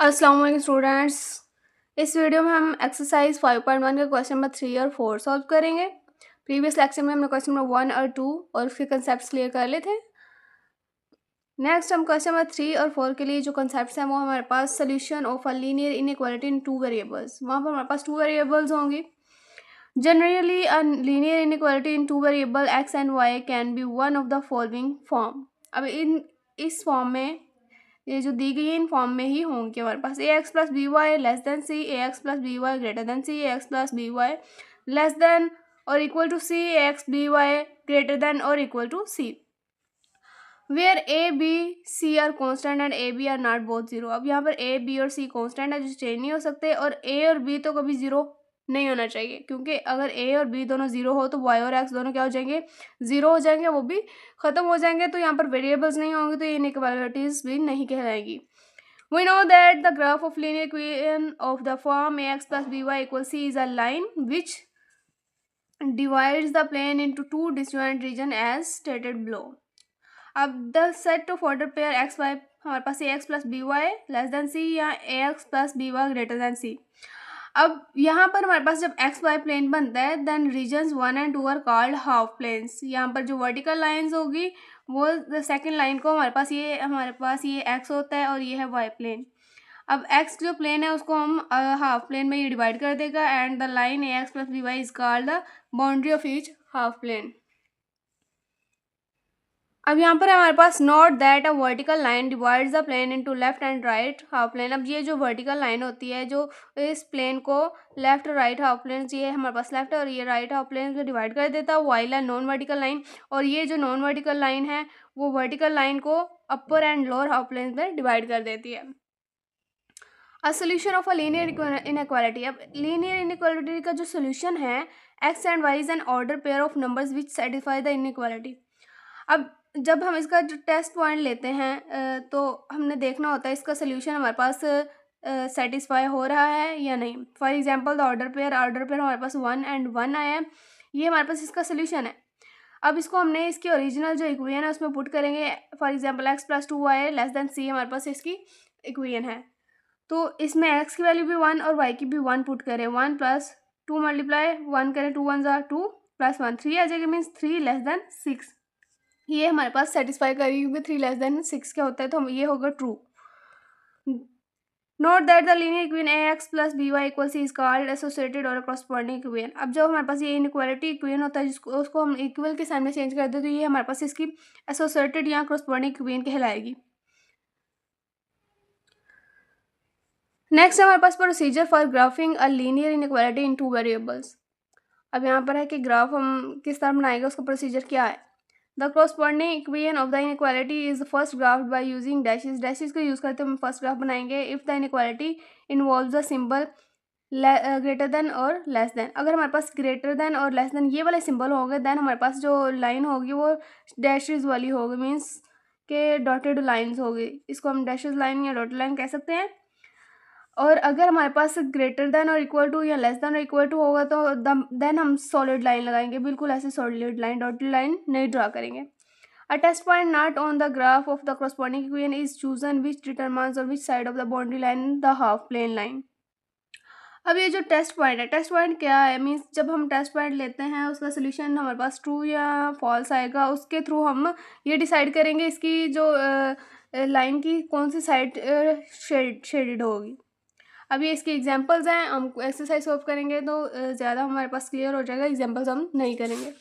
अस्सलाम वालेकुम स्टूडेंट्स। इस वीडियो में हम एक्सरसाइज 5.1 का क्वेश्चन नंबर 3 और 4 सॉल्व करेंगे। प्रीवियस लेक्चर में हमने क्वेश्चन नंबर 1 और 2 और उसके कंसेप्ट क्लियर कर लिए थे। नेक्स्ट हम क्वेश्चन नंबर 3 और 4 के लिए जो कंसेप्ट हैं वो हमारे पास solution of a linear inequality in two variables, वहाँ पर हमारे पास टू वेरिएबल्स होंगी। Generally a linear inequality in two variable x and y can be one of the following form. अब इस फॉर्म में, ये जो दी गई है इन फॉर्म में ही होंगे हमारे पास a x plus b y less than c, a x plus b y greater than c, a x plus b y less than और equal to c, a x b y greater than और equal to c, where a b c are constant and a b are not both zero. अब यहाँ पर A B और सी constant है जो change नहीं हो सकते, और ए और बी तो कभी जीरो नहीं होना चाहिए, क्योंकि अगर ए और बी दोनों जीरो हो तो वाई और एक्स दोनों क्या हो जाएंगे, जीरो हो जाएंगे, वो भी खत्म हो जाएंगे। तो यहाँ पर वेरिएबल्स नहीं होंगे तो ये इनइक्वालिटीज भी नहीं कहलाएगी। We know that the graph of linear equation of the form ax plus by equals c is a line which divides the plane into two disjoint regions as stated below. अब the set of order pair x y हमारे पास a x plus b y less than c या a x plus b y greater than c. अब यहाँ पर हमारे पास जब x y plane बनता है then regions 1 and 2 are called half planes. यहाँ पर जो वर्टिकल लाइंस होगी वो सेकेंड लाइन को हमारे पास ये एक्स होता है और ये है वाई प्लेन। अब एक्स जो प्लेन है उसको हम हाफ प्लेन में ये डिवाइड कर देगा and the line a x plus b y is called the boundary of each half plane. अब यहाँ पर हमारे पास note that a vertical line divides the plane into left and right half plane. अब ये जो वर्टिकल लाइन होती है जो इस प्लेन को लेफ्ट राइट हाफ प्लेन, ये हमारे पास लेफ्ट है और ये राइट हाफ प्लेन में डिवाइड कर देता है, वाइल है नॉन वर्टिकल लाइन। और ये जो नॉन वर्टिकल लाइन है वो वर्टिकल लाइन को upper and lower half plane में डिवाइड कर देती है। A solution of a linear inequality. अब लीनियर इनइक्वालिटी का जो सोल्यूशन है x and y is an order pair of numbers which satisfy the inequality. अब जब हम इसका जो टेस्ट पॉइंट लेते हैं तो हमने देखना होता है इसका सोल्यूशन हमारे पास सेटिस्फाई हो रहा है या नहीं। For example the order pair हमारे पास 1 एंड 1 आया है, ये हमारे पास इसका सोल्यूशन है। अब इसको हमने इसकी ओरिजिनल जो इक्वेशन है उसमें पुट करेंगे। For example x plus 2 y less than c हमारे पास इसकी इक्वेशन है, तो इसमें एक्स की वैल्यू भी 1 और वाई की भी 1 पुट करें। 1 प्लस 2 मल्टीप्लाई 1 करें, 2 1 ज़ा 2 प्लस 1 3 आ जाएगा, मीन्स 3 लेस देन 6। ये हमारे पास सेटिस्फाई करेगी क्योंकि 3 लेस देन 6 क्या होता है, तो हम ये होगा true. Note that the linear equation a x plus b y equal c is called associated और कॉरस्पॉन्डिंग इक्वेशन। अब जब हमारे पास ये इनइक्वालिटी इक्वेशन होता है जिसको उसको हम इक्वल के सामने चेंज कर दें तो ये हमारे पास इसकी एसोसिएटेड या कॉरस्पॉन्डिंग इक्वेशन कहलाएगी। नेक्स्ट हमारे पास procedure for graphing a linear inequality in two variables. अब यहाँ पर है कि ग्राफ हम किस तरह बनाएंगे, उसका प्रोसीजर क्या है। The corresponding equation of the inequality is first graph by using dashes. Dashes का यूज़ करते हम फर्स्ट ग्राफ बनाएंगे if the inequality involves the symbol greater than और लेस देन। अगर हमारे पास ग्रेटर देन और लेस देन ये वाले सिंबल होंगे देन हमारे पास जो लाइन होगी वो डैशेस वाली होगी, मीन्स के डॉटेड लाइन्स होगी, इसको हम डैशेस लाइन या डॉटेड लाइन कह सकते हैं। और अगर हमारे पास ग्रेटर देन और इक्वल टू या लेस देन और इक्वल टू होगा तो देन हम सॉलिड लाइन लगाएंगे, बिल्कुल ऐसे सॉलिड लाइन डॉटेड लाइन नहीं ड्रा करेंगे। A test point not on the graph of the corresponding equation is chosen which determines on which side of the boundary line the half plane line. अब ये जो test point है, test point क्या है, means जब हम test point लेते हैं उसका सोल्यूशन हमारे पास ट्रू या फॉल्स आएगा, उसके थ्रू हम ये डिसाइड करेंगे इसकी जो लाइन की कौन सी साइड शेडेड होगी। अभी इसके एग्जांपल्स हैं, हम एक्सरसाइज सॉल्व करेंगे तो ज़्यादा हमारे पास क्लियर हो जाएगा, एग्जांपल्स हम नहीं करेंगे।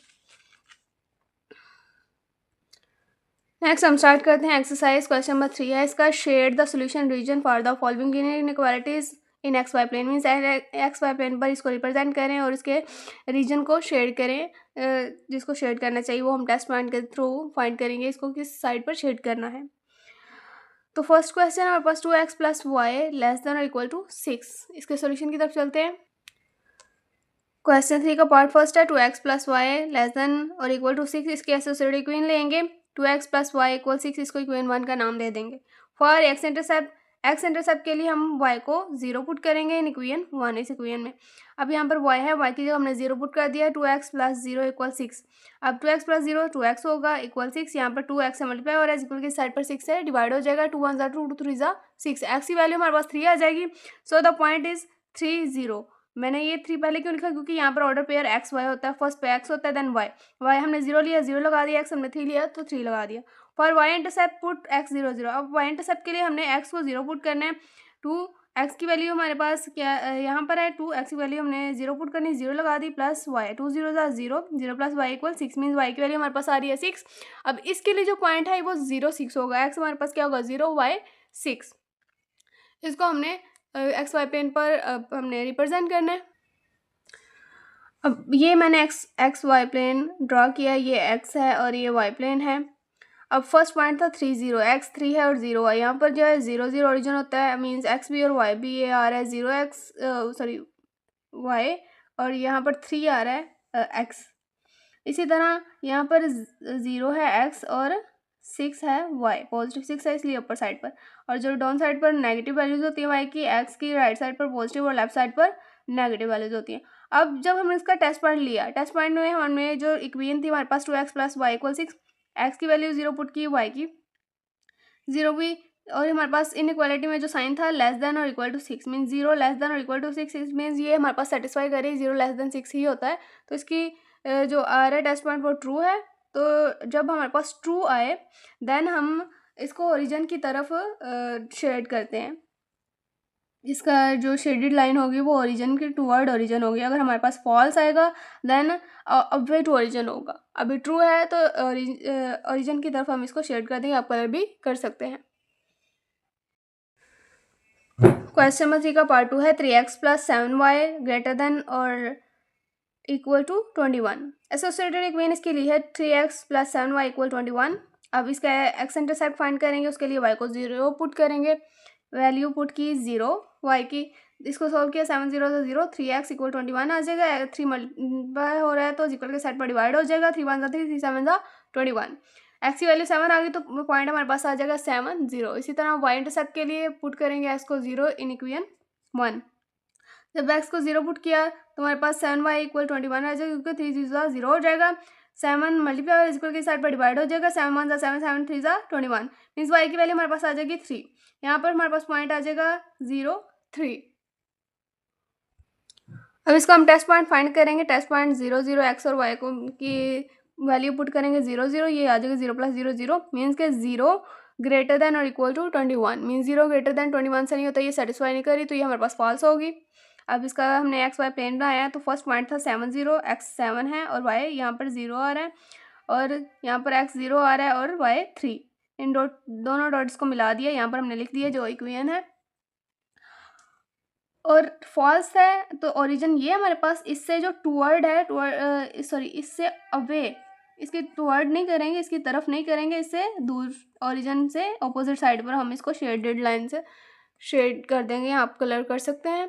नेक्स्ट हम स्टार्ट करते हैं एक्सरसाइज। क्वेश्चन नंबर 3 है इसका, shade the solution region for the following linear inequalities in x y plane. Means x y plane पर इसको रिप्रेजेंट करें और इसके रीजन को शेड करें। जिसको शेड करना चाहिए वो हम टेस्ट पॉइंट के थ्रू फाइंड करेंगे इसको किस साइड पर शेड करना है। तो फर्स्ट क्वेश्चन हमारे पास 2x plus y less than और इक्वल टू 6। इसके सोल्यूशन की तरफ चलते हैं। क्वेश्चन 3 का पार्ट फर्स्ट है 2x plus y less than और इक्वल टू 6। इसके एसोसिएटेड इक्वेशन लेंगे 2x प्लस वाई इक्वल 6, इसको इक्वेशन 1 का नाम दे देंगे। For x intercept x intercept के लिए हम y को 0 पुट करेंगे इन इक्वेशन 1 इस इक्वेशन में। अब यहाँ पर y है, y की जगह हमने 0 पुट कर दिया, 2x प्लस 0 इक्वल 6। अब 2x प्लस 0 2x होगा इक्वल 6, यहाँ पर 2x से मल्टीप्लाई हो रहा है, इक्वल की साइड पर 6 है, डिवाइड हो जाएगा, 2 1 2 2 3 6, x की वैल्यू हमारे पास 3 आ जाएगी। सो द पॉइंट इज 3 0। मैंने ये 3 पहले क्यों लिखा, क्योंकि यहाँ पर ऑर्डर पेयर एक्स वाई होता है, फर्स्ट पे एक्स होता है देन वाई हमने 0 लिया 0 लगा दिया, एक्स हमने 3 लिया तो 3 लगा दिया। For y intercept put x 0 0। अब वाई इंटरसेप्ट के लिए हमने एक्स को 0 पुट करना है, 2 एक्स की वैल्यू हमारे पास क्या यहाँ पर है, 2 एक्स की वैल्यू हमने 0 पुट करनी, 0 लगा दी plus y, 2 0 0 0 plus y equal 6, means y की वैल्यू हमारे पास आ रही है 6। अब इसके लिए जो पॉइंट है वो 0 6 होगा, एक्स हमारे पास क्या होगा 0 वाई 6। इसको हमने एक्स वाई प्लेन पर हमने रिप्रेजेंट करना है। अब ये मैंने एक्स वाई प्लेन ड्रॉ किया, ये एक्स है और ये वाई प्लेन है। अब फर्स्ट पॉइंट था 3 0, एक्स 3 है और 0 है, यहाँ पर जो है 0 0 ओरिजिन होता है, मीन्स एक्स भी और वाई भी, ये आ रहा है 0 एक्स सॉरी वाई, और यहाँ पर 3 आ रहा है एक्स। इसी तरह यहाँ पर 0 है एक्स और 6 है वाई, पॉजिटिव 6 है इसलिए ऊपर साइड पर, और जो डाउन साइड पर नेगेटिव वैल्यूज होती है वाई की, एक्स की राइट साइड पर पॉजिटिव और लेफ्ट साइड पर नेगेटिव वैल्यूज होती हैं। अब जब हमने इसका टेस्ट पॉइंट लिया, टेस्ट पॉइंट में हमने जो इक्वेशन थी हमारे पास 2x plus y equal 6, x की वैल्यू 0 पुट की, वाई की 0 भी, और हमारे पास इनइक्वालिटी में जो साइन था लेस देन और equal to 6, mean 0 less than और इक्वल टू 6, मीन्स ये हमारे पास सेटिस्फाई करे 0 लेस देन 6 ही होता है। तो इसकी जो आ रहा है टेस्ट पॉइंट वो ट्रू है। तो जब हमारे पास ट्रू आए देन हम इसको ओरिजिन की तरफ शेड करते हैं, इसका जो शेडेड लाइन होगी वो ओरिजिन के टूवर्ड ओरिजिन होगी। अगर हमारे पास फॉल्स आएगा देन अवे टू ओरिजिन होगा, अभी ट्रू है तो ओरिजिन की तरफ हम इसको शेड कर देंगे, आप कलर भी कर सकते हैं। क्वेश्चन नंबर 3 का पार्ट 2 है, 3x plus 7y greater than और इक्वल टू 21। एसोसिएटेड इक्वेशन इसके लिए है 3x प्लस 7y इक्वल 21। अब इसका एक्स इंटरसेप्ट फाइंड करेंगे, उसके लिए y को 0 पुट करेंगे, वैल्यू पुट की 0 y की, इसको सॉल्व किया 7 0 से 0, 3x इक्वल 21 आ जाएगा, 3 मल्टीप्लाई हो रहा है तो इक्वल के साइड पर डिवाइड हो जाएगा, 3 1 3 3 7 21, एक्स की वैल्यू 7 आ गई तो पॉइंट हमारे पास आ जाएगा 7 0। इसी तरह y इंटरसेप्ट के लिए पुट करेंगे एक्स को 0 इन इक्वेशन 1। जब एक्स को 0 पुट किया तो हमारे पास 7y इक्वल 21 आ जाएगा, क्योंकि 3 3 0 हो जाएगा, 7 मल्टीप्लाई इक्वल के साइड पर डिवाइड हो जाएगा, 7 1 7 7 3 21, मीन्स y की वैल्यू हमारे पास आ जाएगी 3। यहाँ पर हमारे पास पॉइंट आ जाएगा 0 3। अब इसको हम टेस्ट पॉइंट फाइंड करेंगे, टेस्ट पॉइंट 0 0 एक्स और वाई को की वैल्यू पुट करेंगे 0 0, ये आ जाएगा 0 प्लस 0 0, मीन्स के 0 ग्रेटर देन और equal to 21, means 0 greater than 21 से नहीं होता, ये सेटिस्फाई नहीं करी तो ये हमारे पास फॉल्स होगी। अब इसका हमने एक्स वाई प्लेन बनाया है, तो फर्स्ट पॉइंट था 7 0, एक्स 7 है और वाई यहाँ पर 0 आ रहा है, और यहाँ पर एक्स 0 आ रहा है और वाई 3, इन दोनों डॉट्स को मिला दिया, यहाँ पर हमने लिख दिया जो इक्वेशन है, और फॉल्स है तो ओरिजिन ये हमारे पास इससे जो टूवर्ड है, सॉरी इससे अवे, इसके टूवर्ड नहीं करेंगे, इसकी तरफ नहीं करेंगे, इससे दूर ओरिजिन से ऑपोजिट साइड पर हम इसको शेडेड लाइन से शेड कर देंगे, आप कलर कर सकते हैं।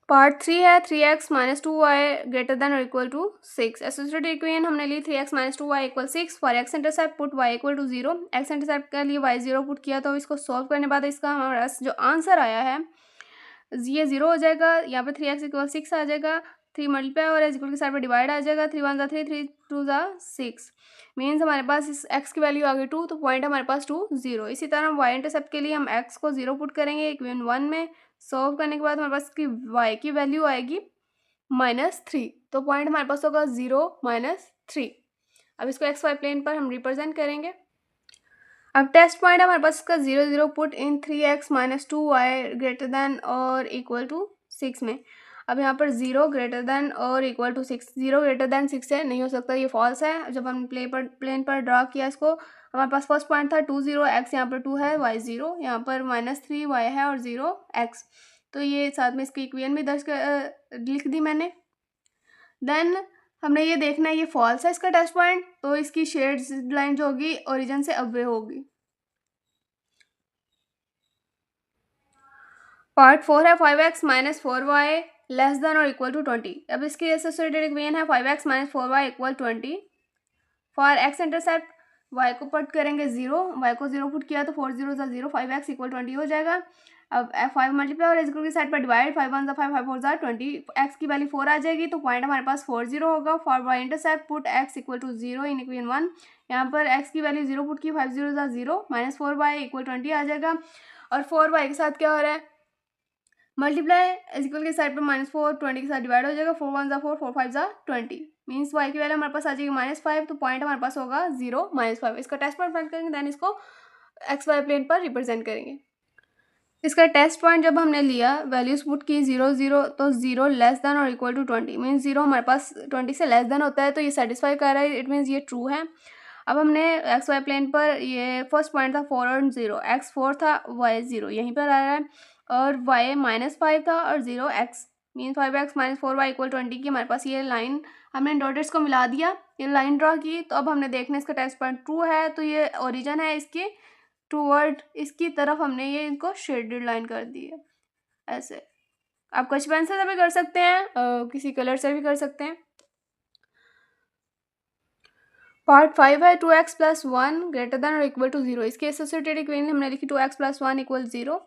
पार्ट 3 है 3x minus 2y greater than और इक्वल टू 6। एसोसिएटेड इक्वेशन हमने ली 3x minus 2y equal 6, for x intercept put y equal to 0। X intercept के लिए y 0 पुट किया, तो इसको सॉल्व करने बाद इसका हमारा जो आंसर आया है ये 0 हो जाएगा, यहाँ पर 3x इक्वल 6 आ जाएगा, 3 मल्टीप्लाई और इक्वल के साइड पर डिवाइड आ जाएगा, 3 1 3 3 2 6, मीन्स हमारे पास इस x की वैल्यू आ गई 2, तो पॉइंट हमारे पास 2 0। इसी तरह y इंटरसेप्ट के लिए हम x को 0 पुट करेंगे इक्वेशन 1 में, सॉल्व करने के बाद हमारे पास की y की वैल्यू आएगी -3, तो पॉइंट हमारे पास होगा 0 -3। अब इसको एक्स वाई प्लेन पर हम रिप्रेजेंट करेंगे। अब टेस्ट पॉइंट हमारे पास इसका 0 0 put in 3x minus 2y greater than और इक्वल टू 6 में। अब यहाँ पर 0 ग्रेटर देन और इक्वल टू 6, 0 ग्रेटर देन 6 है, नहीं हो सकता, ये फॉल्स है। जब हम प्लेन पर ड्रा किया इसको, हमारे पास फर्स्ट पॉइंट था 2 0, x यहाँ पर 2 है, y 0, यहाँ पर -3 y है और 0 x, तो ये साथ में इसकी इक्वेशन भी दर्ज लिख दी मैंने। देन हमने ये देखना है ये फॉल्स है इसका टेस्ट पॉइंट, तो इसकी शेड लाइन जो होगी ओरिजिन से अवे होगी। पार्ट 4 है 5x minus 4y less than और इक्वल टू 20। अब इसकी एसोसिएटेड इक्वेशन है 5x minus 4y equal 20, for x intercept y को पुट करेंगे 0, y को 0 पुट किया तो 4 0 ज़ा 0, 5x इक्वल 20 हो जाएगा। अब 5 मल्टीप्लाई और इक्वल की साइड पर डिवाइड, 5 1 ज़ा 5, 5 4 ज़ा 20, x की वैल्यू 4 आ जाएगी तो पॉइंट हमारे पास 4 0 होगा। For y intercept put x equal to 0 in equation 1, यहाँ पर x की वैल्यू 0 पुट की, 5 0 ज़ा 0, माइनस 4y इक्वल 20 आ जाएगा। और 4y के साथ क्या हो रहा है, मल्टीप्लाई इक्वल के साइड पर -4 20 के साथ डिवाइड हो जाएगा, 4 1 ज़ा 4, 4 5 ज़ा 20, मीन्स y की वैल्यू हमारे पास आ जाएगी -5, तो पॉइंट हमारे पास होगा 0 -5। इसका टेस्ट पॉइंट फाइंड करेंगे, देन इसको XY प्लेन पर रिप्रेजेंट करेंगे। इसका टेस्ट पॉइंट जब हमने लिया, वैल्यूज पुट की 0 0, तो 0 लेस देन और इक्वल टू 20, मीन्स 0 हमारे पास 20 से लेस देन होता है तो ये सेटिस्फाई कर रहा है, इट मीन्स ये ट्रू है। अब हमने XY प्लेन पर, ये फर्स्ट पॉइंट था 4 और 0, x 4 था, y 0 यहीं पर आ रहा है, और y -5 था और 0 x, mean 5x - 4y equal 20 की हमारे पास ये लाइन, हमने डॉटेड्स को मिला दिया, ये लाइन ड्रॉ की। तो अब हमने देखना इसका टेस्ट पॉइंट ट्रू है, तो ये ओरिजिन है इसकी टूवर्ड, इसकी तरफ हमने ये इनको शेडेड लाइन कर दी है ऐसे। आप कुछ पेंसिल से भी कर सकते हैं, किसी कलर से भी कर सकते हैं। पार्ट 5 है 2x + 1 ग्रेटर देन और इक्वल टू 0, इसकी एसोसिएटेड इक्वेशन हमने लिखी 2x + 1 इक्वल 0।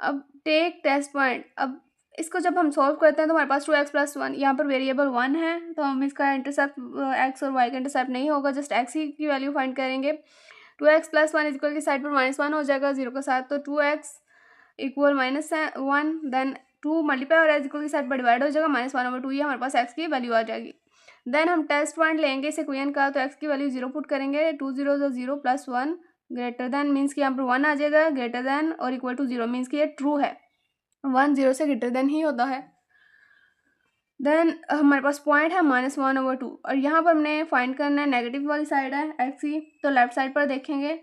अब टेक टेस्ट पॉइंट, अब इसको जब हम सॉल्व करते हैं तो हमारे पास 2x + 1, यहाँ पर वेरिएबल 1 है तो हम इसका इंटरसेप्ट x और y का इंटरसेप्ट नहीं होगा, जस्ट x ही की वैल्यू फाइंड करेंगे। 2x + 1 इक्वल की साइड पर -1 हो जाएगा 0 के साथ, तो 2x इक्वल -1, देन 2 मल्टीप्लाई और x इक्वल की साइड पर डिवाइड हो जाएगा, -1/2, ये हमारे पास x की वैल्यू आ जाएगी। देन हम टेस्ट पॉइंट लेंगे इस इक्वेशन का, तो x की वैल्यू 0 पुट करेंगे, 2 0 0 + 1 ग्रेटर देन, मीन्स कि यहाँ पर 1 आ जाएगा, ग्रेटर देन और इक्वल टू 0, मीन्स कि ये ट्रू है, 1 0 से ग्रेटर देन ही होता है। देन हमारे पास पॉइंट है -1/2, और यहाँ पर हमने फाइंड करना है नेगेटिव वाली साइड है x की, तो लेफ्ट साइड पर देखेंगे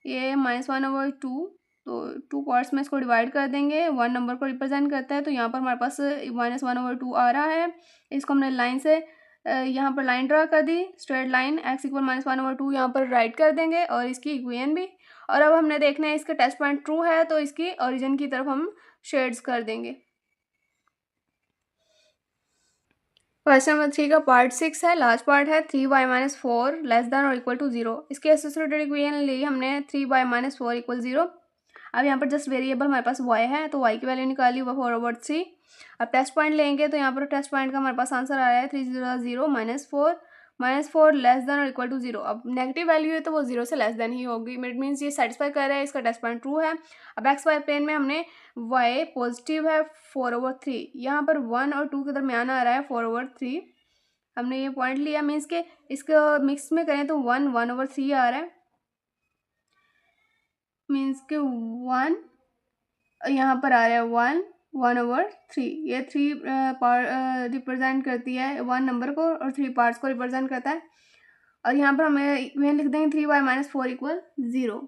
ये -1/2, तो 2 पार्ट्स में इसको डिवाइड कर देंगे, 1 नंबर को रिप्रेजेंट करता है, तो यहाँ पर हमारे पास -1/2 आ रहा है। इसको हमने लाइन से यहाँ पर लाइन ड्रा कर दी, स्ट्रेट लाइन, x इक्वल -1/2 यहाँ पर राइट कर देंगे, और इसकी इक्वेशन भी। और अब हमने देखना है इसका टेस्ट पॉइंट ट्रू है, तो इसकी ओरिजिन की तरफ हम शेड्स कर देंगे। क्वेश्चन नंबर 3 का पार्ट 6 है, लास्ट पार्ट है 3y - 4 लेस देन और इक्वल टू 0, इसके एसोसिएटेड इक्वेशन ली हमने 3y - 4 इक्वल 0। अब यहाँ पर जस्ट वेरिएबल हमारे पास y है, तो y की वैल्यू निकाली, वो 4/3। अब टेस्ट पॉइंट लेंगे, तो यहाँ पर टेस्ट पॉइंट का हमारे पास आंसर आया है 3 0 0 -4 लेस देन और इक्वल टू 0। अब नेगेटिव वैल्यू है तो वो 0 से लेस देन ही होगी, इट मीन्स ये सेटिस्फाई कर रहा है, इसका टेस्ट पॉइंट ट्रू है। अब XY प्लेन में हमने y पॉजिटिव है 4/3, यहाँ पर 1 और 2 के दरमियान आ रहा है 4/3, हमने ये पॉइंट लिया, मीन्स के इसको मिक्स में करें तो 1/3 आ रहा है, मीन्स के 1 यहाँ पर आ रहा है 1/3, ये 3 रिप्रेजेंट करती है 1 नंबर को, और 3 पार्ट्स को रिप्रेजेंट करता है। और यहाँ पर हमें इक्वेशन लिख देंगे 3y - 4 इक्वल 0।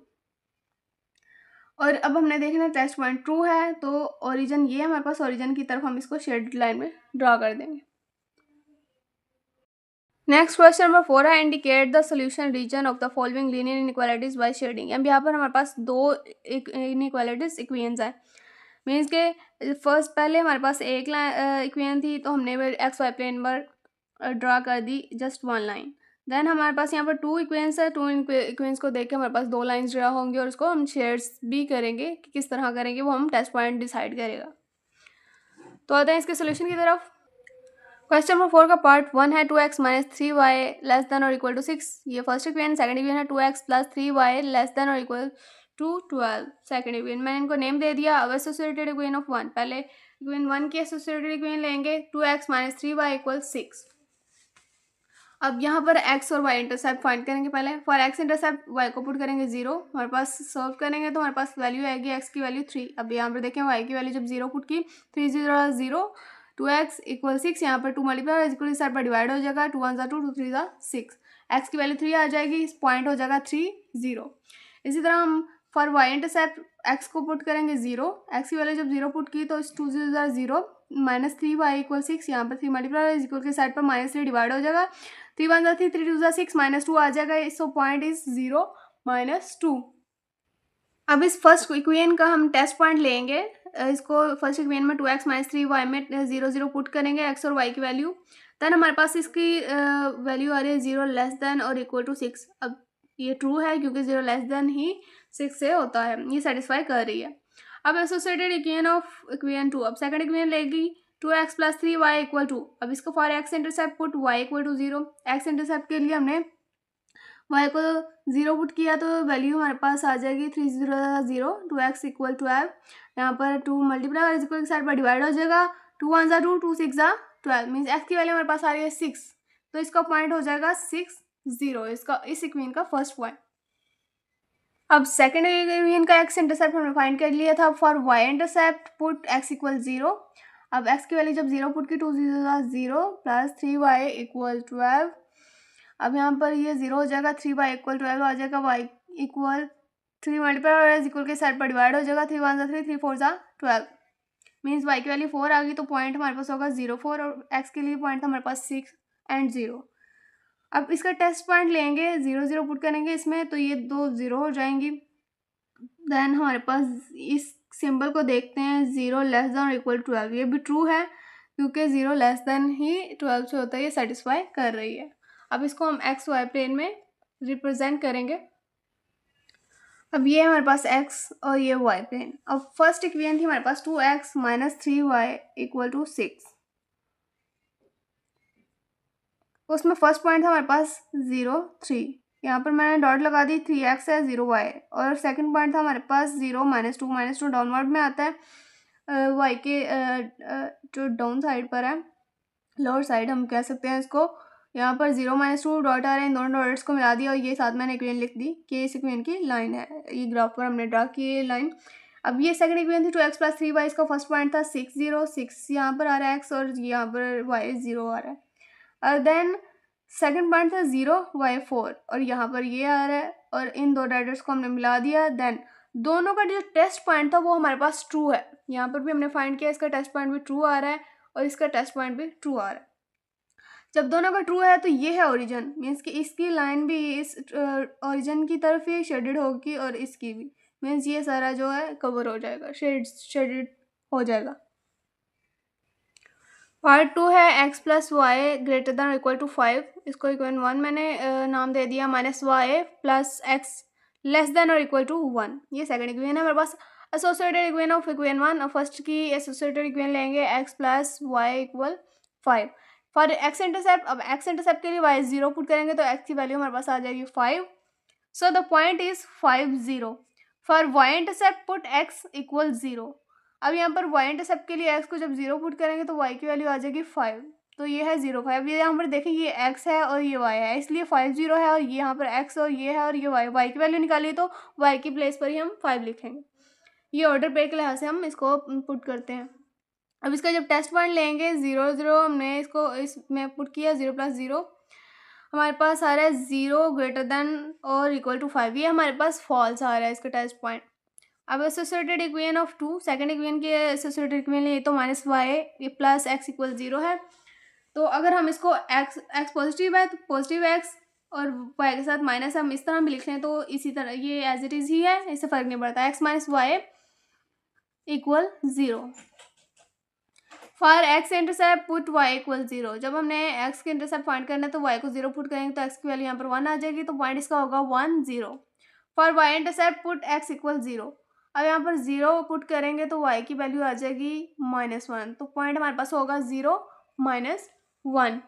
और अब हमने देखना है टेस्ट पॉइंट ट्रू है, तो ओरिजिन ये हमारे पास, ओरिजिन की तरफ हम इसको शेडेड लाइन में ड्रा कर देंगे। नेक्स्ट क्वेश्चन नंबर 4 है, indicate the solution region of the following linear inequalities by shading. अब यहाँ पर हमारे पास 2 इनइक्वालिटीज इक्वेशंस हैं, मीन्स के फर्स्ट पहले हमारे पास एक इक्वेशन थी, तो हमने XY प्लेन पर ड्रा कर दी जस्ट 1 लाइन। देन हमारे पास यहाँ पर 2 इक्वेशंस है, 2 इक्वेशंस को देख के हमारे पास 2 लाइन्स ड्रा होंगी, और उसको हम शेड्स भी करेंगे, कि किस तरह करेंगे वो हम टेस्ट पॉइंट डिसाइड करेगा। तो आते हैं इसके सोल्यूशन की तरफ। क्वेश्चन नंबर 4 का पार्ट 1 है 2x - 3y लेस देन और इक्वल टू 6, ये फर्स्ट इक्वेशन। सेकंड इक्वेशन है 2x + 3y लेस देन और इक्वल टू 12, सेकंड इक्वेशन। मैंने इनको नेम दे दिया। अब एसोसिएटेड इक्वेशन ऑफ 1, पहले इक्वेशन 1 की एसोसिएटेड इक्वेशन लेंगे, 2x - 3y इक्वल 6। अब यहाँ पर x और y इंटरसेप्ट फाइंड करेंगे। पहले फॉर x इंटरसेप्ट y को पुट करेंगे 0, हमारे पास सॉल्व करेंगे तो हमारे पास वैल्यू आएगी x की वैल्यू 3। अब यहाँ पर देखें y की वैल्यू जब 0 पुट की, 3 0 0, 2x इक्वल 6, यहाँ पर 2 मल्टीप्लाई इक्वल इस साइड पर डिवाइड हो जाएगा, 2 1 2, 2 3 6, x की वैल्यू 3 आ जाएगी, इस पॉइंट हो जाएगा 3 0। इसी तरह हम फॉर y इंटरसेप्ट x को पुट करेंगे 0, x की वैल्यू जब 0 पुट की तो 2 0 0 -3y इक्वल 6, यहाँ पर 3 मल्टीप्लाई इक्वल के साइड पर -3 डिवाइड हो जाएगा, 3 1 3, 3 2 6, -2 आ जाएगा, सो पॉइंट इज 0 -2। अब इस फर्स्ट इक्वेशन का हम टेस्ट पॉइंट लेंगे, इसको फर्स्ट इक्वेशन में 2x - 3y में 0 0 पुट करेंगे x और y की वैल्यू, देन हमारे पास इसकी वैल्यू आ रही है 0 लेस देन और इक्वल टू 6। अब ये ट्रू है क्योंकि 0 लेस देन ही 6 से होता है, ये सेटिस्फाई कर रही है। अब एसोसिएटेड इक्वेशन ऑफ इक्वेशन 2, अब सेकंड इक्वेशन लेगी 2x + 3y = 2। अब इसको for x intercept put y = 0। x intercept के लिए हमने y को 0 पुट किया तो वैल्यू हमारे पास आ जाएगी 3 0 0, 2x = 12। यहाँ पर 2 मल्टीप्लाई और इक्वल के साथ पर डिवाइड हो जाएगा, 2 1 2, 2 6 12, मीन्स x की वैल्यू हमारे पास आ रही है 6, तो इसका पॉइंट हो जाएगा 6 0, इसका इस इक्वेशन का फर्स्ट पॉइंट। अब सेकंड इक्वेशन का x इंटरसेप्ट हमने फाइंड कर लिया था। For y intercept put x = 0। अब x की वैल्यू जब 0 पुट की 2 0 0 प्लस 3y = 12। अब यहाँ पर ये 0 हो जाएगा, 3y = 12 आ जाएगा, y = 3 मल्टीप्लाई और इक्वल के साइड पर डिवाइड हो जाएगा, 3 1 3, 3 4 12, मीन्स y की वैल्यू 4 आ गई, तो पॉइंट हमारे पास होगा 0 4 और x के लिए पॉइंट था हमारे पास 6 एंड 0। अब इसका टेस्ट पॉइंट लेंगे, 0 0 पुट करेंगे इसमें तो ये 2 0 हो जाएंगी। देन हमारे पास इस सिंबल को देखते हैं, 0 लेस देन और इक्वल 12, ये भी ट्रू है क्योंकि 0 लेस देन ही 12 से होता है, ये सेटिस्फाई कर रही है। अब इसको हम एक्स वाई प्लेन में रिप्रेजेंट करेंगे। अब ये हमारे पास x और ये y प्लेन। अब फर्स्ट इक्वेशन थी हमारे पास 2x - 3y = 6, उसमें फर्स्ट पॉइंट था हमारे पास 0 3, यहाँ पर मैंने डॉट लगा दी, 3x है 0y है, और सेकंड पॉइंट था हमारे पास 0 -2 डाउनवर्ड में आता है, y के जो डाउन साइड पर है, लोअर साइड हम कह सकते हैं इसको। यहाँ पर 0 -2 डॉट आ रहे हैं, इन दोनों डॉट्स को मिला दिया और ये साथ मैंने इक्वेशन लिख दी कि इस इक्वेशन की लाइन है, ये ग्राफ पर हमने ड्रा की ये लाइन। अब ये सेकंड इक्वेशन थी 2x + 3y, इसका फर्स्ट पॉइंट था 6 0 6, यहाँ पर आ रहा है x और यहाँ पर y 0 आ रहा है, और देन सेकंड पॉइंट था 0 y 4 और यहाँ पर ये आ रहा है, और इन दो डॉट्स को हमने मिला दिया। देन दोनों का जो टेस्ट पॉइंट था वो हमारे पास ट्रू है, यहाँ पर भी हमने फाइंड किया, इसका टेस्ट पॉइंट भी ट्रू आ रहा है और इसका टेस्ट पॉइंट भी ट्रू आ रहा है। जब दोनों का ट्रू है तो ये है ओरिजिन, मीन्स कि इसकी लाइन भी इस ओरिजिन की तरफ ही शेडेड होगी और इसकी भी, मीन्स ये सारा जो है कवर हो जाएगा, शेडेड हो जाएगा। पार्ट 2 है x + y > 5, इसको इक्वेशन 1 मैंने नाम दे दिया, -y + x < 1, ये सेकंड इक्वेशन है हमारे पास। एसोसिएटेड इक्वेशन ऑफ इक्वेशन 1, और फर्स्ट की एसोसिएटेड इक्वेशन लेंगे x + y = 5 for x intercept. अब x इंटरसेप्ट के लिए y 0 पुट करेंगे तो x की वैल्यू हमारे पास आ जाएगी 5, सो the point is 5 0। For y intercept put x = 0। अब यहाँ पर y इंटरसेप्ट के लिए x को जब 0 पुट करेंगे तो y की वैल्यू आ जाएगी 5, तो ये है 0 5, ये यहाँ पर देखिए ये x है और ये y है, इसलिए 5 0 है, और ये यहाँ पर x और ये है और ये y की वैल्यू निकालिए तो y की प्लेस पर ही हम 5 लिखेंगे। ये ऑर्डर पेयर के लिहाज से हम इसको पुट करते हैं। अब इसका जब टेस्ट पॉइंट लेंगे 0 0, हमने इसको इसमें पुट किया, 0 + 0 हमारे पास आ रहा है 0 > 5, ये हमारे पास फॉल्स आ रहा है इसका टेस्ट पॉइंट। अब associated equation of 2, second equation की एसोसिएटेड इक्वेशन ये तो -y + x = 0 है, तो अगर हम इसको x पॉजिटिव है तो पॉजिटिव x और y के साथ माइनस हम इस तरह भी लिख लें तो इसी तरह ये एज इट इज़ ही है, इससे फ़र्क नहीं पड़ता। x - y = 0। For x intercept put y = 0, जब हमने x के इंटरसेप्ट फाइंड करना है तो y को 0 पुट करेंगे तो x की वैल्यू यहाँ पर 1 आ जाएगी, तो पॉइंट इसका होगा 1 0। For y intercept put x = 0, अब यहाँ पर 0 पुट करेंगे तो y की वैल्यू आ जाएगी -1, तो पॉइंट हमारे पास होगा 0 -1।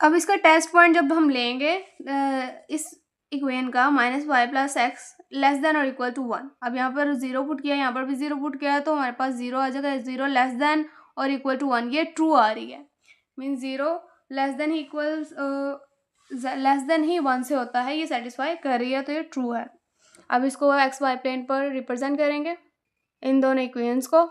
अब इसका टेस्ट पॉइंट जब हम लेंगे इस इक्वेशन का, -y + x < 1, अब यहाँ पर 0 पुट किया, यहाँ पर भी 0 पुट किया, तो हमारे पास 0 आ जाएगा, 0 < 1, ये ट्रू आ रही है, मीन्स 0 < 1 से होता है, ये सेटिस्फाई कर रही है, तो ये ट्रू है। अब इसको एक्स वाई प्लेन पर रिप्रेजेंट करेंगे इन दोनों इक्वेशंस को।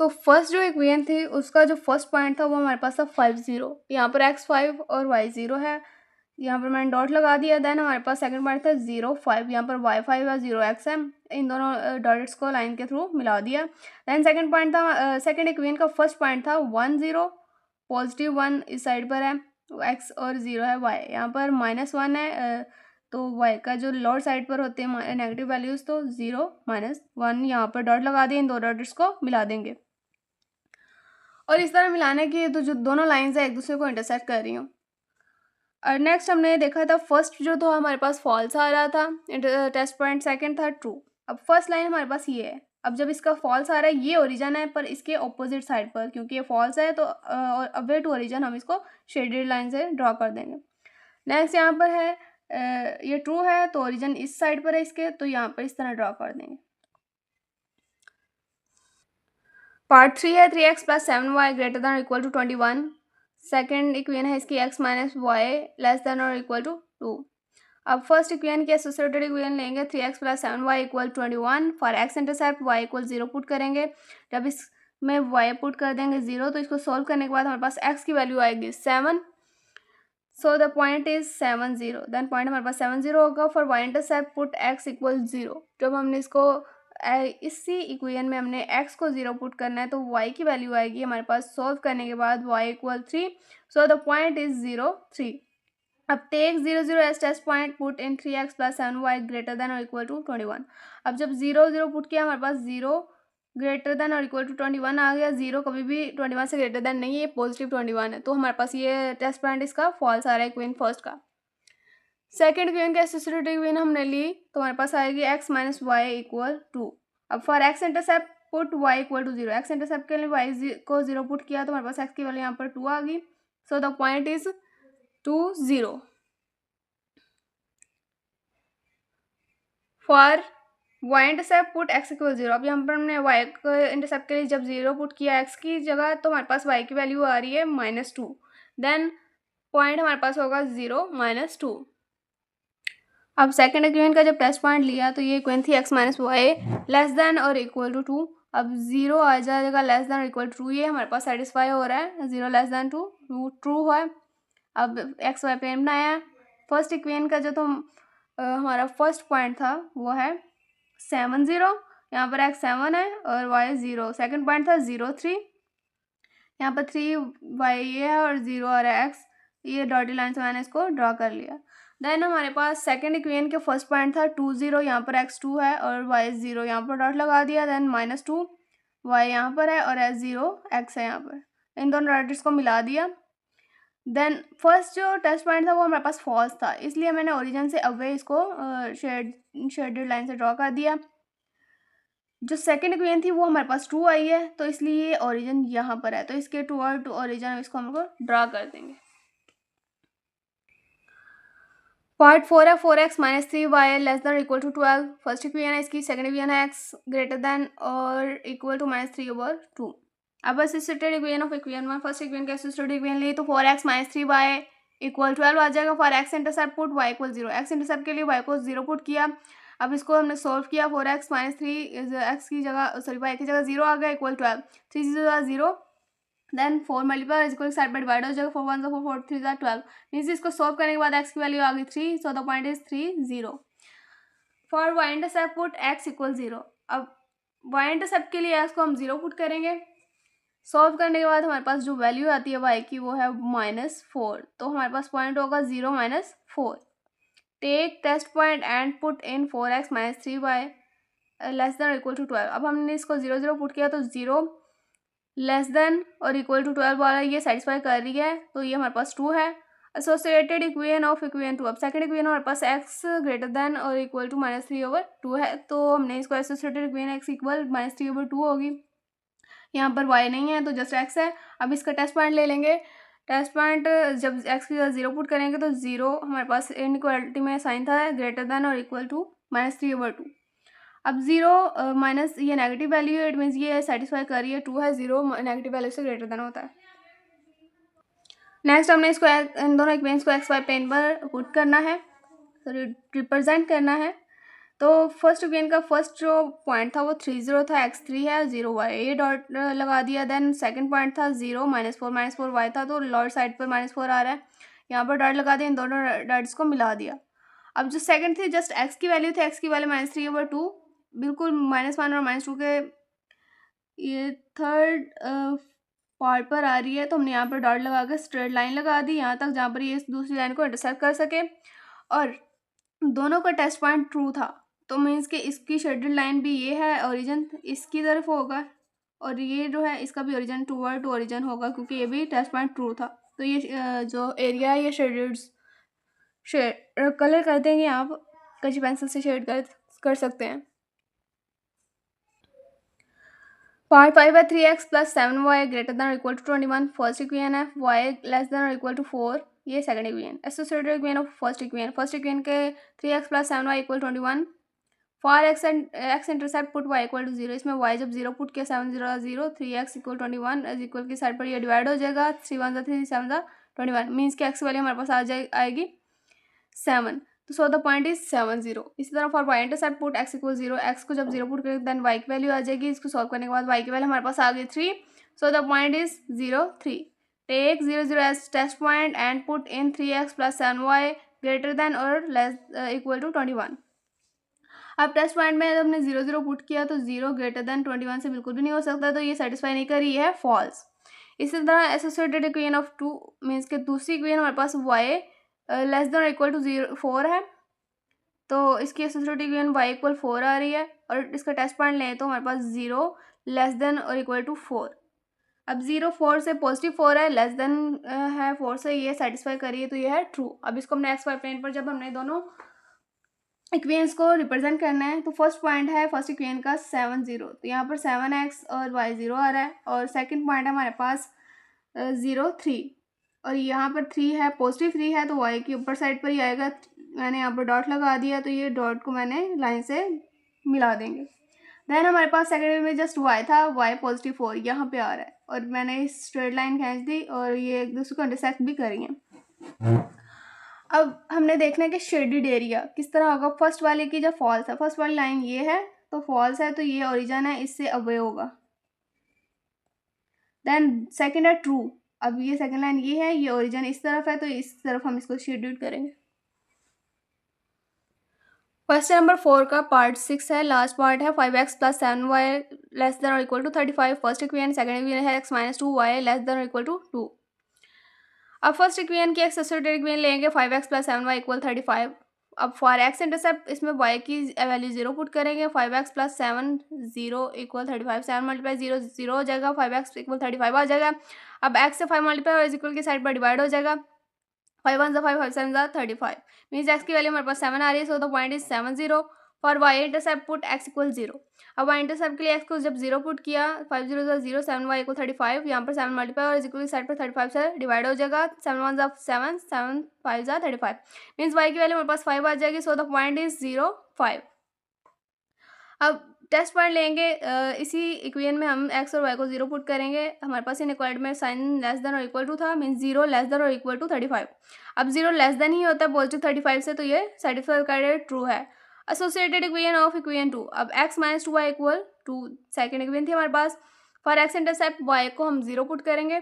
तो फर्स्ट जो इक्वेशन थी उसका जो फर्स्ट पॉइंट था वो हमारे पास था 5 0, यहाँ पर x 5 और y 0 है, यहाँ पर मैंने डॉट लगा दिया। देन हमारे पास सेकंड पॉइंट था 0 5, यहाँ पर y 5 और 0 x है, इन दोनों डॉट्स को लाइन के थ्रू मिला दिया। देन सेकंड पॉइंट था, सेकंड इक्वेशन का फर्स्ट पॉइंट था 1 0, पॉजिटिव 1 इस साइड पर है, x और 0 है y, यहाँ पर -1 है, तो y का जो लोअर साइड पर होते हैं नेगेटिव वैल्यूज़, तो 0 -1 यहाँ पर डॉट लगा दिए, इन दो डॉट्स को मिला देंगे। और इस तरह मिलाने की तो जो दोनों लाइंस है एक दूसरे को इंटरसेक्ट कर रही हूँ। और नेक्स्ट हमने देखा था फर्स्ट जो था हमारे पास फॉल्स आ रहा था, टेस्ट पॉइंट सेकंड था ट्रू। अब फर्स्ट लाइन हमारे पास ये है। अब जब इसका फॉल्स आ रहा है, ये ओरिजिन है पर इसके ऑपोजिट साइड पर, क्योंकि ये फॉल्स है तो अवे टू ओरिजिन हम इसको शेडेड लाइन से ड्रॉ कर देंगे। नेक्स्ट यहाँ पर है ये ट्रू है तो ओरिजिन इस साइड पर है इसके, तो यहाँ पर इस तरह ड्रॉ कर देंगे। पार्ट 3 है 3x plus 7y greater than और इक्वल टू 21। सेकेंड इक्वेशन है इसकी x minus y less than और इक्वल टू 2। अब फर्स्ट इक्वेशन की एसोसिएटेड इक्वेशन लेंगे 3x plus 7y equal 21। For x intercept y equal 0 put करेंगे। जब इसमें y पुट कर देंगे 0 तो इसको सॉल्व करने के बाद हमारे पास x की वैल्यू आएगी 7। So the point is 7 0। Then point हमारे पास 7 0 होगा। For y intercept put x equal 0। जब हमने इसको इसी इक्वेशन में हमने x को 0 पुट करना है तो y की वैल्यू आएगी हमारे पास सॉल्व करने के बाद y equal 3। So the point is 0 3। अब take 0 0 as test point put in 3x plus 7y greater than और इक्वल टू 21। अब जब 0 0 पुट किया हमारे पास 0 ग्रेटर देन और इक्वल टू 21 आ गया। 0 कभी भी 21 से ग्रेटर देन नहीं है, ये पॉजिटिव 21 है, तो हमारे पास ये टेस्ट पॉइंट इसका फॉल्स आ रहा है इक्वेशन फर्स्ट का। सेकेंड इक्वेशन का एसोसिएटेड इक्वेशन हमने ली तो हमारे पास आएगी x माइनस वाई इक्वल 2। अब for x intercept put y equal to 0। x intercept के लिए y को 0 पुट किया तो हमारे पास x की वैल्यू यहाँ पर 2 आ गई। सो the point is 2 0। For y intercept put x equal 0। अब यहाँ पर हमने y इंटरसेप्ट के लिए जब 0 पुट किया x की जगह तो हमारे पास y की वैल्यू आ रही है -2। देन पॉइंट हमारे पास होगा 0 -2। अब सेकंड इक्वेशन का जब टेस्ट पॉइंट लिया तो ये इक्वेशन थी x minus y less than और इक्वल टू 2। अब 0 आ जाएगा लेस देन और इक्वल टू 2, ये हमारे पास सेटिस्फाई हो रहा है। 0 लेस देन 2 ट्रू है। अब एक्स वाई प्लेन बनाया। फर्स्ट इक्वेशन का जो हमारा फर्स्ट पॉइंट था वो है 7 0। यहाँ पर x 7 है और y 0। सेकंड पॉइंट था 0 3। यहाँ पर 3 y ये है और 0 आ रहा है x। ये डॉटेड लाइन से मैंने इसको ड्रॉ कर लिया। देन हमारे पास सेकंड इक्वेशन के फर्स्ट पॉइंट था 2 0। यहाँ पर x 2 है और y 0, यहाँ पर डॉट लगा दिया। देन -2 y यहाँ पर है और s 0 x है यहाँ पर, इन दोनों डॉट्स को मिला दिया। देन फर्स्ट जो टेस्ट पॉइंट था वो हमारे पास फॉल्स था, इसलिए मैंने ओरिजिन से अवे इसको शेडेड लाइन से ड्रॉ कर दिया। जो सेकंड इक्वेशन थी वो हमारे पास 2 आई है तो इसलिए ओरिजिन यहाँ पर है, तो इसके टू ओरिजिन इसको हम लोग ड्रॉ कर देंगे। पार्ट 4 है 4x minus 3y less than equal to 12। First equation है इसकी। सेकंड इक्वेशन है x ग्रेटर देन और इक्वल टू -3/2। अब associated equation of equation 1। First equation का एसोसिएटेड इक्वेशन लिए तो 4x माइनस 3y इक्वल 12 आ जाएगा। For x intercept put y equal 0। x intercept के लिए y को 0 पुट किया। अब इसको हमने सोल्व किया। 4x माइनस 3 x की जगह सॉरी y की जगह 0 आ गया equal 12। 3 0 0। Then 4 multiply is equal side by divide हो जाएगा। 4 1 4 4 3 12। मीन्स इसको सॉल्व करने के बाद x की वैल्यू आ गई 3। So the point is 3 0। For y intercept put x equal 0। अब y इंटरसेप्ट के लिए x को हम 0 पुट करेंगे। सॉल्व करने के बाद हमारे पास जो वैल्यू आती है y की वो है -4, तो हमारे पास पॉइंट होगा 0 -4। Take test point and put in 4x minus 3y less than और इक्वल टू 12। अब हमने इसको 0 0 पुट किया तो 0 लेस देन और इक्वल टू 12 वाला ये सेटिस्फाई कर रही है, तो ये हमारे पास 2 है। Associated equation of equation 2। अब सेकंड इक्वेशन हमारे पास x ग्रेटर देन और इक्वल टू -3/2 है, तो हमने इसको एसोसिएटेड इक्वेशन x इक्वल -3/2 होगी। यहाँ पर y नहीं है तो जस्ट x है। अब इसका टेस्ट पॉइंट ले लेंगे। टेस्ट पॉइंट जब x की जगह 0 पुट करेंगे तो 0 हमारे पास इनइक्वालिटी में साइन था ग्रेटर देन और इक्वल टू -3/2। अब 0 माइनस ये नेगेटिव वैल्यू है, इट मीन्स ये सेटिस्फाई कर रही है 2 है। 0 नेगेटिव वैल्यू से ग्रेटर देन होता है। नेक्स्ट हमने इसको इन दोनों इक्वेशंस को एक्स वाई प्लेन पर पुट करना है, रिप्रेजेंट करना है। तो फर्स्ट इक्वेशन का फर्स्ट जो पॉइंट था वो 3 0 था, x 3 है 0 y, ये डॉट लगा दिया। देन सेकंड पॉइंट था 0 -4 y था, तो लोअर साइड पर -4 आ रहा है, यहाँ पर डॉट लगा दिया। इन दोनों डॉट्स को मिला दिया। अब जो सेकंड थी जस्ट x की वैल्यू थी, x की वैल्यू -3/2, बिल्कुल -1 और -2 के ये थर्ड पार्ट पर आ रही है, तो हमने यहाँ पर डॉट लगा कर स्ट्रेट लाइन लगा दी यहाँ तक जहाँ पर ये इस दूसरी लाइन को इंटरसेक्ट कर सके। और दोनों का टेस्ट पॉइंट ट्रू था, तो मीन्स कि इसकी शेडेड लाइन भी ये है, ओरिजिन इसकी तरफ होगा और ये जो है इसका भी ओरिजिन टू ओरिजिन होगा, क्योंकि ये भी टेस्ट पॉइंट ट्रू था। तो ये जो एरिया है ये शेडेड शेड कलर कर देंगे, आप कैची पेंसिल से शेड कर सकते हैं। Part 5/3x plus 7y greater than और इक्वल टू 21 फर्स्ट इक्वेशन है। y लेस देन और इक्वल टू 4 ये second equation. Associated equation of first equation के 3x plus 7y equal 21 for x and x intercept put y equal to 0। इसमें y जब 0 put किया 7 0 0 3x equal 21 is equal की side पर ये divide हो जाएगा 3 1 3 7 21 मीन्स कि x वैल्यू हमारे पास आएगी 7। तो सो द पॉइंट इज 7 0। इसी तरह for y intercept put x equal 0, x को जब 0 पुट करेंगे देन y की वैल्यू आ जाएगी। इसको सॉल्व करने के बाद y की वैल्यू हमारे पास आ गई 3। So the point is 0 3। Take 0 0 as test point and put in 3x plus 7y greater than और लेस इक्वल टू 21। अब टेस्ट पॉइंट में जब हमने 0 0 पुट किया तो 0 ग्रेटर देन 21 से बिल्कुल भी नहीं हो सकता, तो ये सेटिस्फाई नहीं कर रही है, फॉल्स। इसी तरह एसोसिएटेड इक्वेशन ऑफ 2 मीन्स के दूसरी इक्वेशन हमारे पास y लेस देन और इक्वल टू 4 है, तो इसकी एसोसिएटेड इक्वेशन y इक्वल 4 आ रही है और इसका टेस्ट पॉइंट लें तो हमारे पास 0 लेस देन और इक्वल टू 4। अब 0 4 से पॉजिटिव 4 है, लेस देन है 4 से, ये सेटिस्फाई करिए तो ये है ट्रू। अब इसको हमने एक्स वाई प्लेन पर जब हमने दोनों इक्वेशंस को रिप्रेजेंट करना है तो फर्स्ट पॉइंट है फर्स्ट इक्वेशन का 7 0, तो यहाँ पर 7x और y 0 आ रहा है। और सेकंड पॉइंट है हमारे पास 0 3 और यहाँ पर 3 है, पॉजिटिव 3 है तो y की ऊपर साइड पर ही आएगा। मैंने यहाँ पर डॉट लगा दिया तो ये डॉट को मैंने लाइन से मिला देंगे। देन हमारे पास सेकेंड में जस्ट y था, y पॉजिटिव 4 यहाँ पे आ रहा है और मैंने स्ट्रेट लाइन खींच दी और ये एक दूसरे को इंटरसेक्ट भी करी है। अब हमने देखना है कि शेडेड एरिया किस तरह होगा। फर्स्ट वाले की जब फॉल्स है, फर्स्ट वाली लाइन ये है तो फॉल्स है, तो ये ओरिजिन है, इससे अवे होगा। देन सेकंड है ट्रू। अब ये सेकंड लाइन ये है, ये ओरिजिन इस तरफ है, तो इस तरफ हम इसको शेड्यूल करेंगे। क्वेश्चन नंबर 4 का पार्ट 6 है, लास्ट पार्ट है। 5x plus 7y less than और equal to 35 first equation, second equation है x minus 2y less than और इक्वल टू 2। अब फर्स्ट इक्वेशन की एसोसिएटेड इक्वेशन लेंगे 5x प्लस 7y इक्वल 35। अब फॉर x इंटरसेप्ट इसमें y की वैल्यू 0 पुट करेंगे। 5x प्लस 7 0 इक्वल 35, 7 मल्टीप्लाई 0 0 हो जाएगा, 5x इक्वल 35 आ जाएगा। अब x से 5 मल्टीप्लाई और इज इक्वल की साइड पर डिवाइड हो जाएगा, 5 1 5 5 7 35 मीन्स x की वैल्यू हमारे पास 7 आ रही है। सो the point is 7 0 for y intercept put x equal 0। अब y इंटरसेप्ट के लिए x को जब 0 पुट किया 5 0 0 7 y इक्वल 35, यहाँ पर 7 मल्टीप्लाई और इज इक्वल की साइड पर 35 से डिवाइड हो जाएगा, 7 1 7 7 5 35 मीन्स y की वैल्यू हमारे पास 5 आ जाएगी। सो द पॉइंट इज 0 5। अब टेस्ट पॉइंट लेंगे, इसी इक्वेशन में हम x और y को 0 पुट करेंगे। हमारे पास इनइक्वालिटी में साइन लेस देन और इक्वल टू था, मीन्स 0 लेस देन और इक्वल टू 35। अब 0 लेस देन ही होता है पॉजिटिव 35 से, तो ये सेटिस्फाई कर ट्रू है। Associated equation of equation 2। अब x minus 2y equal 2 second equation थी हमारे पास। फॉर x इंटरसेप्ट y को हम 0 पुट करेंगे,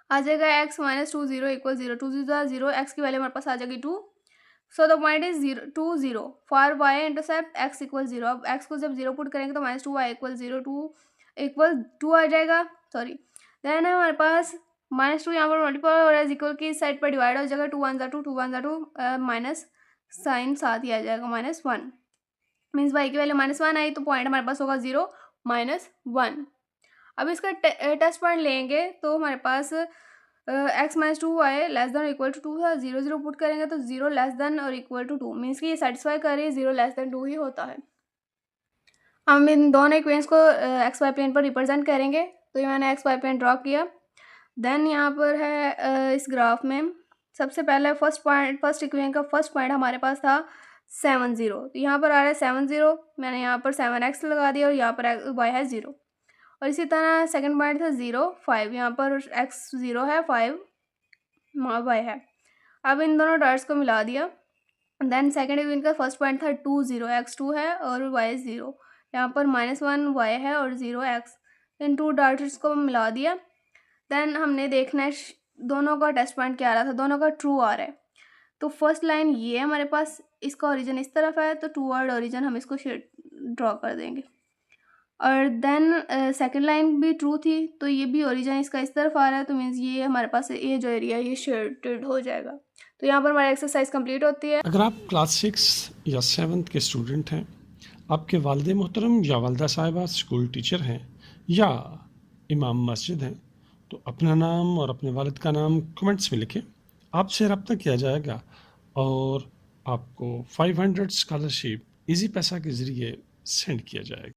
आ जाएगा x माइनस 2 0 इक्वल 0 2 0 x की वैल्यू हमारे पास आ जाएगी 2। सो the point is 0 2 0 for y intercept x equal 0। अब x को जब 0 पुट करेंगे तो माइनस 2y इक्वल 0 2 इक्वल 2 आ जाएगा, सॉरी। देन है हमारे पास माइनस 2 यहाँ पर मल्टीपल और एज इक्वल की साइड पर डिवाइड हो जाएगा, 2 1 2 2 1 2 माइनस साइन साथ ही आ जाएगा -1 मीन्स y की वैल्यू -1 आई, तो पॉइंट हमारे पास होगा 0 -1। अब इसका टेस्ट पॉइंट लेंगे तो हमारे पास x minus 2y less than और इक्वल टू 2 था, 0 0 पुट करेंगे तो 0 लेस देन और इक्वल टू 2 मीन्स कि ये सेटिस्फाई कर रही है, 0 लेस देन 2 ही होता है। हम इन दोनों इक्वेशंस को एक्स वाई प्लेन पर रिप्रेजेंट करेंगे, तो ये मैंने एक्स वाई प्लेन ड्रॉ किया। देन यहाँ पर है इस ग्राफ में सबसे पहले फर्स्ट इक्वेशन का फर्स्ट पॉइंट हमारे पास था 7 0, तो यहाँ पर आ रहा है 7 0, मैंने यहाँ पर 7x लगा दिया और यहाँ पर y है 0। और इसी तरह सेकंड पॉइंट था 0 5, यहाँ पर x 0 है 5 y है। अब इन दोनों डॉट्स को मिला दिया। देन सेकंड इक्वेशन का फर्स्ट पॉइंट था 2 0, x 2 है और y 0, यहाँ पर -1 y है और 0 x। इन टू डॉट्स को मिला दिया। देन हमने देखना है दोनों का टेस्ट पॉइंट क्या आ रहा था, दोनों का ट्रू आ रहा है। तो फर्स्ट लाइन ये है हमारे पास, इसका ओरिजिन इस तरफ है, तो टूवर्ड ओरिजिन हम इसको ड्रॉ कर देंगे। और देन सेकंड लाइन भी ट्रू थी, तो ये भी ओरिजिन इसका इस तरफ आ रहा है, तो मीन्स ये हमारे पास ये जो एरिया ये शेडेड हो जाएगा। तो यहाँ पर हमारी एक्सरसाइज कंप्लीट होती है। अगर आप क्लास 6 या 7th के स्टूडेंट हैं, आपके वालिद मोहतरम या वालदा साहिबा स्कूल टीचर हैं या इमाम मस्जिद हैं, तो अपना नाम और अपने वालिद का नाम कमेंट्स में लिखें। आपसे रब्ता किया जाएगा और आपको 500 स्कॉलरशिप इजी पैसा के ज़रिए सेंड किया जाएगा।